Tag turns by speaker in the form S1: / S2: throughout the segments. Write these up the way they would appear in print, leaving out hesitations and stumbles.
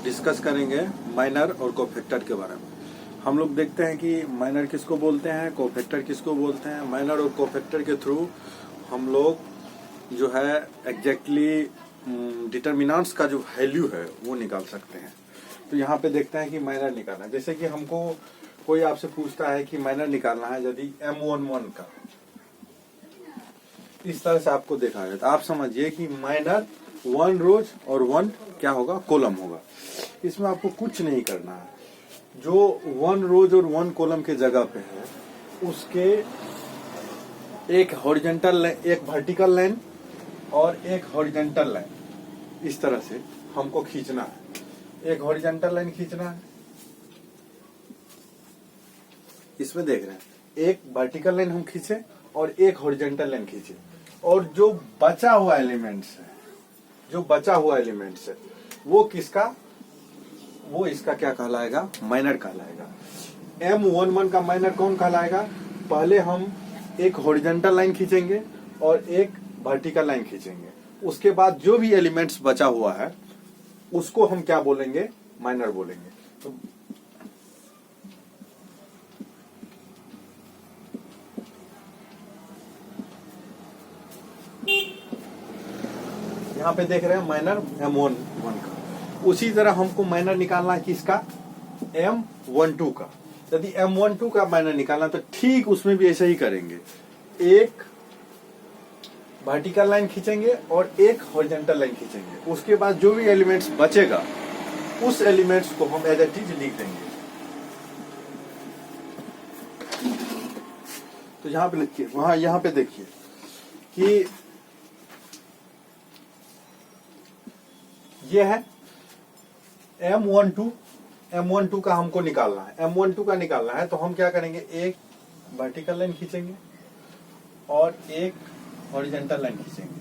S1: Discuss करेंगे minor और cofactor के बारे में। हम लोग देखते हैं कि माइनर किसको बोलते हैं, कोफैक्टर किसको बोलते हैं। माइनर और कोफैक्टर के थ्रू हम लोग जो है एग्जैक्टली डिटर्मिनेंट्स का जो वैल्यू है वो निकाल सकते हैं। तो यहाँ पे देखते हैं कि माइनर निकालना है। जैसे कि हमको कोई आपसे पूछता है कि माइनर निकालना है यदि M11 का, इस तरह से आपको देखा है तो आप समझिए कि माइनर 1 रोज और 1 क्या होगा, कॉलम होगा। इसमें आपको कुछ नहीं करना है। जो 1 रोज और 1 कॉलम के जगह पे है उसके एक हॉरिजॉन्टल लाइन, एक वर्टिकल लाइन और एक हॉरिजॉन्टल लाइन इस तरह से हमको खींचना है। एक हॉरिजॉन्टल लाइन खींचना है, इसमें देख रहे हैं एक वर्टिकल लाइन हम खींचे और एक हॉरिजॉन्टल लाइन खींचे, और जो बचा हुआ एलिमेंट्स है वो किसका, वो इसका क्या कहलाएगा, माइनर कहलाएगा। M11 का माइनर कौन कहलाएगा, पहले हम एक हॉरिजॉन्टल लाइन खींचेंगे और एक वर्टिकल लाइन खींचेंगे, उसके बाद जो भी एलिमेंट्स बचा हुआ है उसको हम क्या बोलेंगे, माइनर बोलेंगे। तो यहाँ पे देख रहे हैं माइनर M11 का। उसी तरह हमको माइनर निकालना है किसका, M12 का। यदि M12 का माइनर निकालना तो ठीक उसमें भी ऐसा ही करेंगे, एक वर्टिकल लाइन खींचेंगे और एक हॉरिजॉन्टल लाइन खींचेंगे। उसके बाद जो भी एलिमेंट्स बचेगा उस एलिमेंट्स को हम एज इट इज लिख देंगे। तो यहाँ पे लिखिए, यहाँ पे देखिए कि ये है M12 का हमको निकालना है। M12 का निकालना है तो हम क्या करेंगे, एक वर्टिकल लाइन खींचेंगे और एक हॉरिजॉन्टल लाइन खींचेंगे।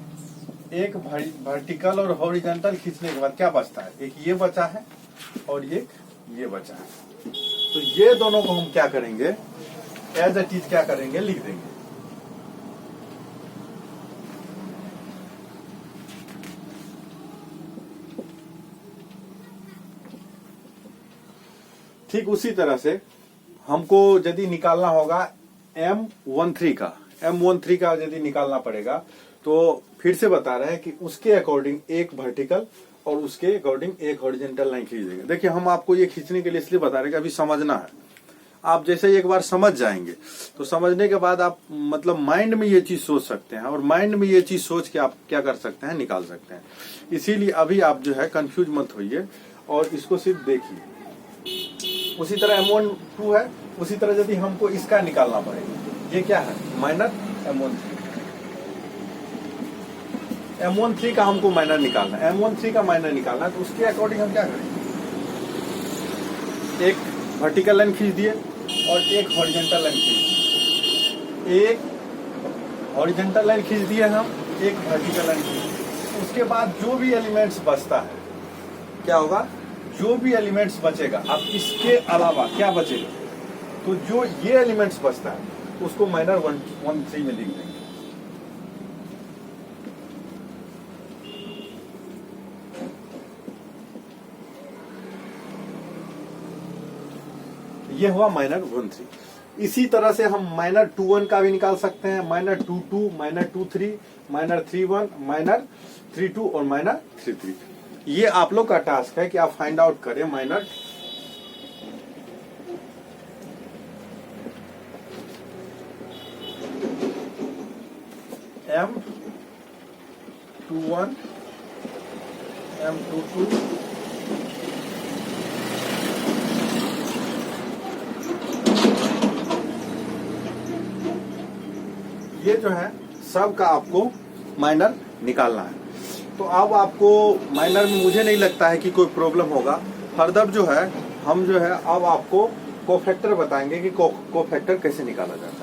S1: एक वर्टिकल और हॉरिजॉन्टल खींचने के बाद क्या बचता है, एक ये बचा है और एक ये बचा है। तो ये दोनों को हम क्या करेंगे, एज इट इज क्या करेंगे, लिख देंगे। ठीक उसी तरह से हमको यदि निकालना होगा M13 का यदि निकालना पड़ेगा तो फिर से बता रहे हैं कि उसके अकॉर्डिंग एक वर्टिकल और उसके अकॉर्डिंग एक हॉरिजॉन्टल लाइन खींच देंगे। देखिए हम आपको ये खींचने के लिए इसलिए बता रहे हैं कि अभी समझना है। आप जैसे एक बार समझ जाएंगे तो समझने के बाद आप मतलब माइंड में ये चीज सोच सकते हैं, और माइंड में ये चीज सोच के आप क्या कर सकते हैं, निकाल सकते हैं। इसीलिए अभी आप जो है कंफ्यूज मत होइए और इसको सिर्फ देखिए। उसी तरह M12 है, उसी तरह यदि हमको इसका निकालना पड़ेगा, ये क्या है, माइनर M13 का हमको माइनर निकालना है। M13 का माइनर निकालना है तो उसके अकॉर्डिंग हम क्या करेंगे, एक वर्टिकल लाइन खींच दिए और एक हॉरिजॉन्टल लाइन खींच दिए। एक हॉरिजॉन्टल लाइन खींच दिए हम, एक वर्टिकल लाइन खींच दिए। उसके बाद जो भी एलिमेंट्स बचता है क्या होगा, जो भी एलिमेंट्स बचेगा, अब इसके अलावा क्या बचेगा, तो जो ये एलिमेंट्स बचता है उसको माइनर 13 में लिख देंगे। ये हुआ माइनर 13। इसी तरह से हम माइनर 21 का भी निकाल सकते हैं, माइनर 22, माइनर 23, माइनर 31, माइनर 32 और माइनर 33। ये आप लोग का टास्क है कि आप फाइंड आउट करें माइनर M21, M22, ये जो है सब का आपको माइनर निकालना है। तो अब आपको माइनर में मुझे नहीं लगता है कि कोई प्रॉब्लम होगा। फर्दर जो है हम जो है अब आपको कोफैक्टर बताएंगे कि कोफैक्टर कैसे निकाला जाता है।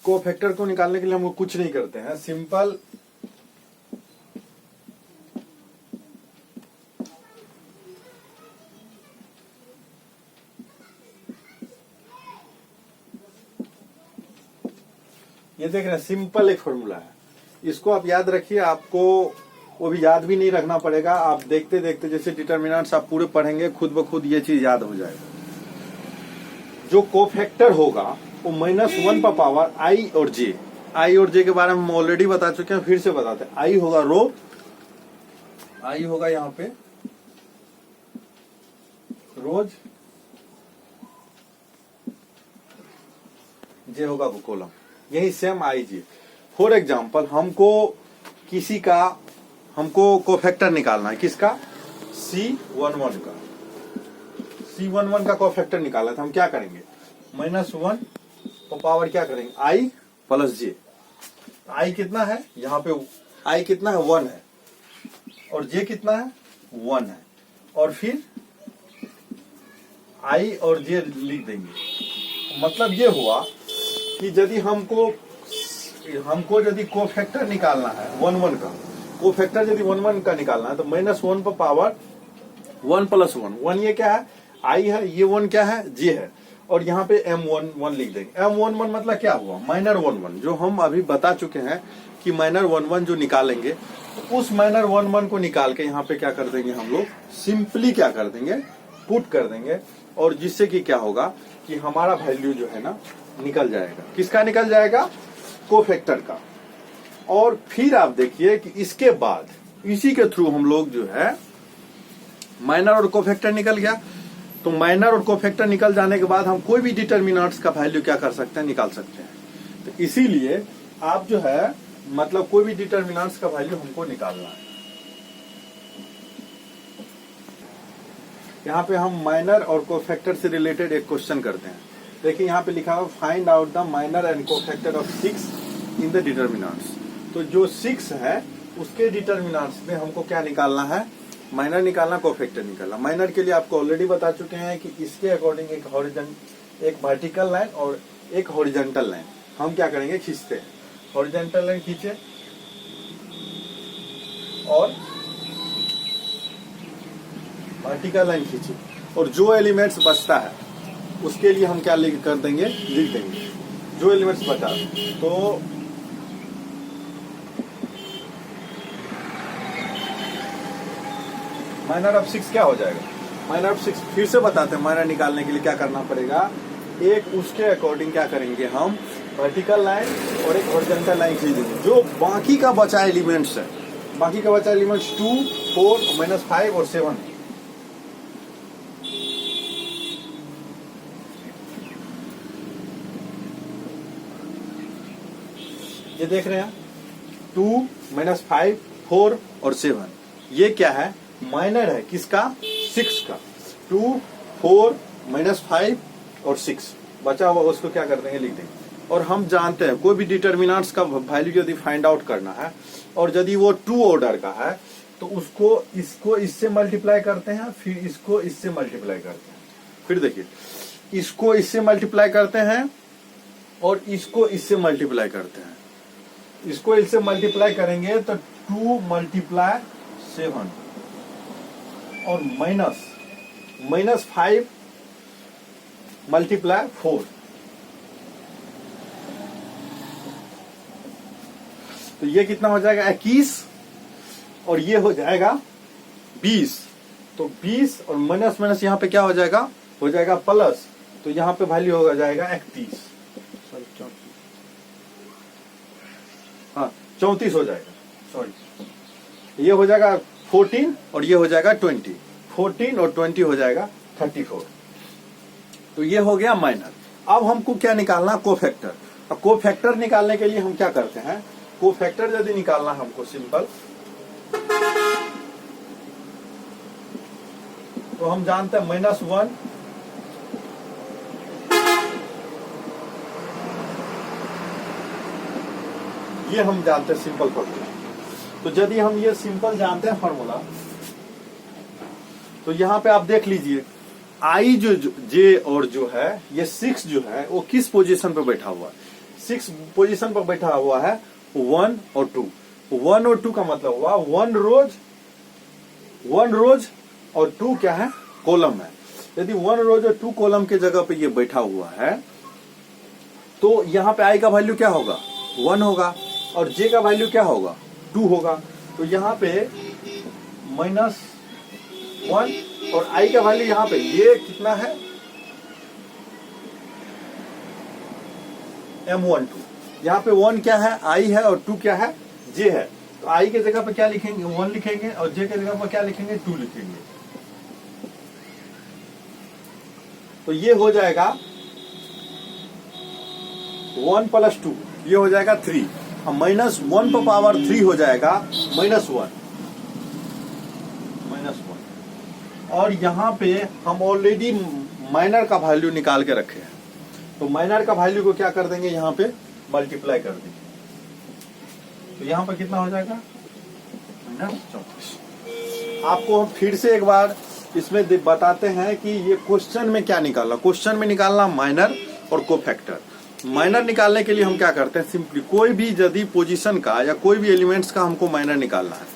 S1: कोफैक्टर को निकालने के लिए हम कुछ नहीं करते हैं, सिंपल ये देख रहे हैं, सिंपल एक फॉर्मूला है, इसको आप याद रखिए, आपको वो भी याद भी नहीं रखना पड़ेगा, आप देखते देखते जैसे डिटर्मिनेंट्स आप पूरे पढ़ेंगे खुद ब खुद ये चीज याद हो जाएगा। जो कोफैक्टर होगा वो -1 पर पावर आई और जे, आई और जे के बारे में हम ऑलरेडी बता चुके हैं, फिर से बताते हैं। आई होगा रो, आई होगा यहाँ पे रोज, जे होगा वो कॉलम, यही same I G. For example हमको कोफैक्टर निकालना है, किसका? C11 का, C11 का कोफैक्टर निकालना है, तो हम क्या करेंगे? -1 तो पावर क्या करेंगे? I plus J. I कितना है यहाँ पे? I कितना है? 1 है, और J कितना है? 1 है, और फिर I और J लिख देंगे। मतलब ये हुआ कि यदि हमको यदि कोफैक्टर निकालना है 11 का, कोफैक्टर यदि 11 का निकालना है तो -1 पर पावर 1 प्लस 1, 1 ये क्या है? आई है, ये 1 क्या है? जे है, और यहाँ पे M11 लिख देंगे। M11 मतलब क्या हुआ? माइनर 11, जो हम अभी बता चुके हैं कि माइनर 11 जो निकालेंगे, तो उस माइनर 11 को निकाल के यहाँ पे क्या कर देंगे हम लोग? सिंपली क्या कर देंगे? पुट कर देंगे, और जिससे कि क्या होगा कि हमारा वैल्यू जो है ना निकल जाएगा। किसका निकल जाएगा? कोफैक्टर का। और फिर आप देखिए कि इसके बाद इसी के थ्रू हम लोग जो है माइनर और कोफैक्टर निकल गया, तो माइनर और कोफैक्टर निकल जाने के बाद हम कोई भी डिटर्मिनेंट्स का वैल्यू क्या कर सकते हैं? निकाल सकते हैं। तो इसीलिए आप जो है मतलब कोई भी डिटर्मिनेंट्स का वैल्यू हमको निकालना है। यहाँ पे हम माइनर और कोफैक्टर से रिलेटेड एक क्वेश्चन करते हैं। देखिए यहाँ पे लिखा हुआ find out the minor and cofactor of 6 in the determinants. तो जो 6 है उसके डिटर्मिनेंट्स में हमको क्या निकालना है? माइनर निकालना, कोफैक्टर निकालना। माइनर के लिए आपको ऑलरेडी बता चुके हैं कि इसके अकॉर्डिंग एक वर्टिकल लाइन और एक हॉरिजॉन्टल लाइन हम क्या करेंगे? खींचते हैं। हॉरिजॉन्टल लाइन खींचे और वर्टिकल लाइन खींचे, और जो एलिमेंट्स बचता है उसके लिए हम क्या लिख देंगे? जो एलिमेंट्स बचा, तो माइनर ऑफ 6 क्या हो जाएगा? माइनर ऑफ 6 फिर से बताते हैं। माइनर निकालने के लिए क्या करना पड़ेगा? एक उसके अकॉर्डिंग क्या करेंगे हम? वर्टिकल लाइन और एक हॉरिजॉन्टल लाइन खींचेंगे। जो बाकी का बचा एलिमेंट्स है, बाकी का बचा एलिमेंट्स 2, 4, -5 और 7, ये देख रहे हैं 2, -5, 4 और 7, ये क्या है? माइनर है। किसका? 6 का। 2, 4, -5 और 6 बचा हुआ, उसको क्या कर देंगे? लिख देंगे। और हम जानते हैं कोई भी डिटर्मिनेंट्स का वैल्यू यदि फाइंड आउट करना है और यदि वो 2 ऑर्डर का है तो इसको इससे मल्टीप्लाई करते हैं, फिर इसको इससे मल्टीप्लाई करते हैं। फिर देखिए, इसको इससे मल्टीप्लाई करते हैं और इसको इससे मल्टीप्लाई करते हैं। इसको इससे मल्टीप्लाई करेंगे तो 2 × 7 और -5 × 4, तो ये कितना हो जाएगा? 21, और ये हो जाएगा 20। तो 20 और माइनस यहाँ पे क्या हो जाएगा? हो जाएगा प्लस, तो यहाँ पे वैल्यू हो जाएगा 31, सॉरी 34 हो जाएगा, सॉरी। ये हो जाएगा 14 और ये हो जाएगा 20, 14 और 20 हो जाएगा 34। तो ये हो गया माइनर। अब हमको क्या निकालना? कोफैक्टर। अब कोफैक्टर निकालने के लिए हम क्या करते हैं? कोफैक्टर यदि निकालना हमको सिंपल, तो हम जानते हैं -1 ये हम जानते हैं सिंपल फॉर्मूला। तो यदि हम ये सिंपल जानते हैं फॉर्मूला, तो यहां पे आप देख लीजिए आई जो जे और जो है ये 6 जो है वो किस पोजीशन पे बैठा हुआ है? 6 पोजीशन पर बैठा हुआ है 1 और 2। 1 और 2 का मतलब हुआ 1 रोज और 2 क्या है, कॉलम है। यदि 1 रोज और 2 कॉलम के जगह पे ये बैठा हुआ है तो यहाँ पे आई का वैल्यू क्या होगा, 1 होगा, और जे का वैल्यू क्या होगा, 2 होगा। तो यहाँ पे -1 और आई का वैल्यू यहाँ पे ये कितना है, M12। यहाँ पे 1 क्या है, आई है, और 2 क्या है, जे है। तो आई के जगह पे क्या लिखेंगे, 1 लिखेंगे, और जे के जगह पर क्या लिखेंगे, 2 लिखेंगे। तो ये हो जाएगा 1 + 2, ये हो जाएगा 3। -1 पर पावर 3 हो जाएगा -1। और यहाँ पे हम ऑलरेडी माइनर का वैल्यू निकाल के रखे हैं, तो माइनर का वैल्यू को क्या कर देंगे, यहाँ पे मल्टीप्लाई कर देंगे। तो यहाँ पर कितना हो जाएगा, -34। आपको हम फिर से एक बार इसमें बताते हैं कि ये क्वेश्चन में क्या निकालना। क्वेश्चन में निकालना माइनर और कोफैक्टर। माइनर निकालने के लिए हम क्या करते हैं, सिंपली कोई भी यदि पोजीशन का या कोई भी एलिमेंट्स का हमको माइनर निकालना है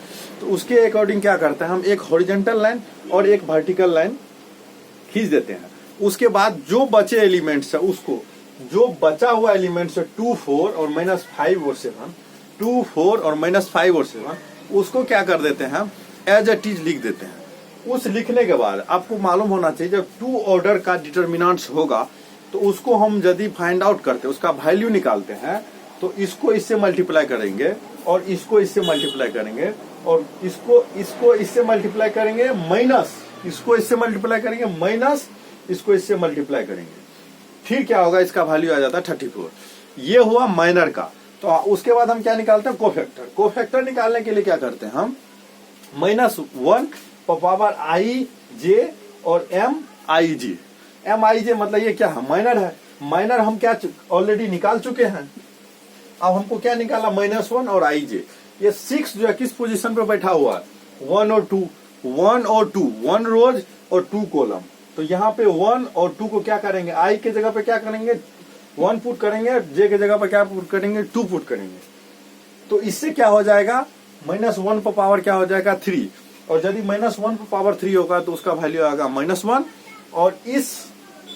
S1: तो उसके अकॉर्डिंग क्या करते हैं, हम एक हॉरिजॉन्टल लाइन और एक वर्टिकल लाइन खींच देते हैं। उसके बाद जो बचे एलिमेंट्स है उसको, जो बचा हुआ एलिमेंट्स है 2, 4 और -5 और 7, 2, 4 और -5 और 7, उसको क्या कर देते हैं, एज इट इज लिख देते हैं। उस लिखने के बाद आपको मालूम होना चाहिए जब 2 ऑर्डर का डिटर्मिनेंट्स होगा तो उसको हम यदि फाइंड आउट करते हैं, उसका वैल्यू निकालते हैं, तो इसको इससे मल्टीप्लाई करेंगे और इसको इससे मल्टीप्लाई करेंगे और इसको इससे मल्टीप्लाई करेंगे, माइनस इसको इससे मल्टीप्लाई करेंगे, माइनस इसको इससे मल्टीप्लाई करेंगे। फिर क्या होगा, इसका वैल्यू आ जाता है 34। ये हुआ माइनर का। तो उसके बाद हम क्या निकालते हैं, कोफैक्टर। कोफैक्टर निकालने के लिए क्या करते हैं हम, -1 पर पावर आई जे और MIJ। MIJ मतलब ये क्या है, माइनर है। माइनर हम क्या ऑलरेडी निकाल चुके हैं। अब हमको क्या निकाला, -1 और IJ। ये 6 जो है किस पोजीशन पे बैठा हुआ है, 1 और 2, 1 और 2, 1 रोज और 2 कॉलम। तो यहाँ पे 1 और 2 को क्या करेंगे, आई के जगह पे क्या करेंगे, 1 पुट करेंगे, जे के जगह पे क्या पुट करेंगे, 2 पुट करेंगे। तो इससे क्या हो जाएगा, -1 पर पावर क्या हो जाएगा, 3। और यदि -1 पर पावर 3 होगा तो उसका वैल्यू आएगा -1, और इस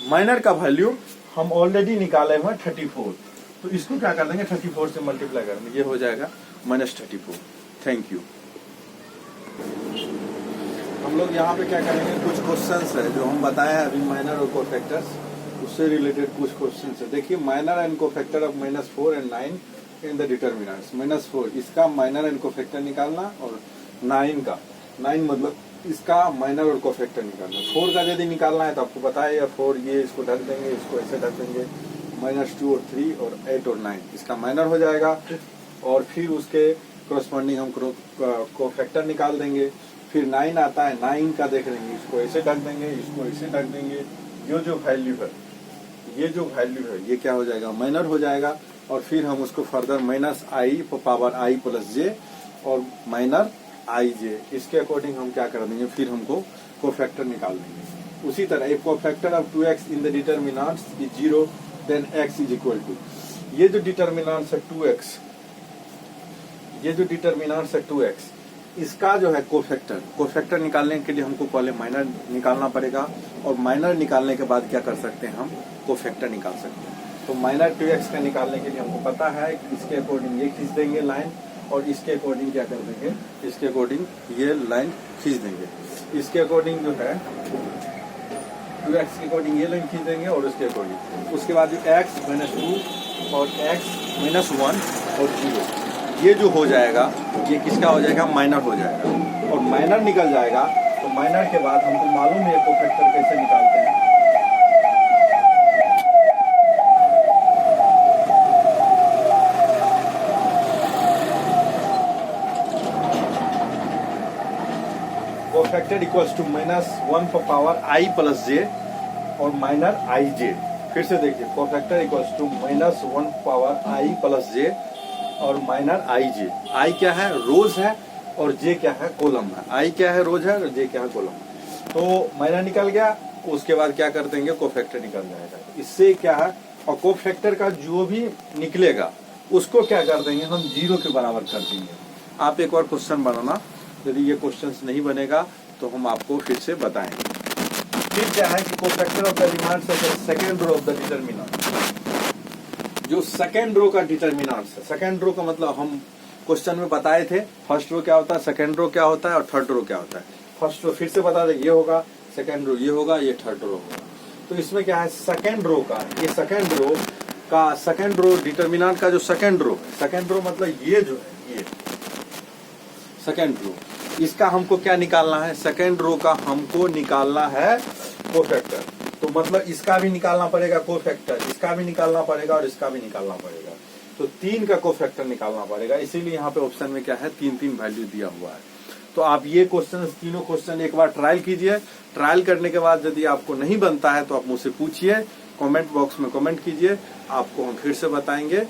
S1: माइनर का वैल्यू हम ऑलरेडी निकाले हुए 34। तो इसको क्या कर देंगे, 34 से मल्टीप्लाई करेंगे, ये हो जाएगा -34। Thank you. हम लोग यहाँ पे क्या करेंगे, कुछ क्वेश्चंस है जो हम बताए हैं अभी माइनर और कोफैक्टर्स, उससे रिलेटेड कुछ क्वेश्चंस है। देखिए, minor and cofactor of -4 and 9 in the determinants. -4 इसका माइनर एंड कोफैक्टर निकालना, और 9 का, 9 मतलब इसका माइनर और कोफैक्टर निकालना। 4 का यदि निकालना है तो आपको बताया, 4 ये इसको ढक देंगे, इसको ऐसे ढक देंगे, -2 और 3 और 8 और 9 इसका माइनर हो जाएगा। और फिर उसके कोरस्पॉन्डिंग हम कोफैक्टर निकाल देंगे। फिर 9 आता है, 9 का देख लेंगे, इसको ऐसे ढक देंगे, इसको ऐसे ढक देंगे। ये जो वैल्यू है ये क्या हो जाएगा, माइनर हो जाएगा। और फिर हम उसको फर्दर -i पर पावर i + j और माइनर IJ, इसके अकॉर्डिंग हम क्या कर देंगे, फिर हमको कोफैक्टर निकाल देंगे। उसी तरह एक cofactor of 2x in the determinants is 0 then x is equal to, ये जो डिटर्मिनेंट्स है 2x, ये जो डिटर्मिनेंट्स है 2x, इसका जो है कोफैक्टर निकालने के लिए हमको पहले माइनर निकालना पड़ेगा, और माइनर निकालने के बाद क्या कर सकते हैं, हम कोफैक्टर निकाल सकते हैं। तो माइनर 2x का निकालने के लिए हमको पता है, इसके अकॉर्डिंग ये खींच देंगे लाइन, और इसके अकॉर्डिंग क्या कर देंगे, इसके अकॉर्डिंग ये लाइन खींच देंगे। इसके अकॉर्डिंग जो है 2x के अकॉर्डिंग ये लाइन खींच देंगे, और उसके अकॉर्डिंग उसके बाद जो x -2 और x -1 और 0, ये जो हो जाएगा, ये किसका हो जाएगा, माइनर हो जाएगा। और माइनर निकल जाएगा तो माइनर के बाद हमको मालूम है कोफैक्टर कैसे निकालते हैं। कोफैक्टर इक्वल्स टू -1 पर पावर i + j और माइनर IJ। फिर से देखिए, cofactor equals to -1 power i + j और माइनर IJ। I क्या है, रोज है, और J क्या है, कॉलम है। I क्या है, रोज है, और J क्या है, कॉलम है। तो माइनर निकल गया, उसके बाद क्या कर देंगे, कोफैक्टर निकल जाएगा। इससे क्या है, और कोफैक्टर का जो भी निकलेगा उसको क्या कर देंगे हम, 0 के बराबर कर देंगे। आप एक बार क्वेश्चन बनाना, यदि ये क्वेश्चन नहीं बनेगा तो हम आपको फिर से बताएंगे। फिर क्या है कि cofactor of the demand second row of the determinant, जो सेकेंड रो का डिटर्मिनेंट है। सेकेंड रो का मतलब हम क्वेश्चन में बताए थे, फर्स्ट रो क्या होता है, सेकेंड रो क्या होता है और थर्ड रो क्या होता है। फर्स्ट रो फिर से बता दें, ये होगा, सेकेंड रो ये होगा, ये थर्ड रो होगा। तो इसमें क्या है, सेकेंड रो का, ये सेकेंड रो डिटर्मिनेंट का जो सेकेंड रो मतलब ये जो है, ये सेकेंड रो, इसका हमको क्या निकालना है, सेकेंड रो का हमको निकालना है कोफैक्टर। तो मतलब इसका भी निकालना पड़ेगा कोफैक्टर, इसका भी निकालना पड़ेगा और इसका भी निकालना पड़ेगा। तो 3 का कोफैक्टर निकालना पड़ेगा। इसीलिए यहाँ पे ऑप्शन में क्या है, 3 वैल्यू दिया हुआ है। तो आप ये क्वेश्चन, तीनों क्वेश्चन एक बार ट्रायल कीजिए। ट्रायल करने के बाद यदि आपको नहीं बनता है तो आप मुझसे पूछिए, कमेंट बॉक्स में कमेंट कीजिए, आपको हम फिर से बताएंगे।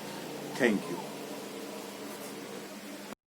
S1: Thank you.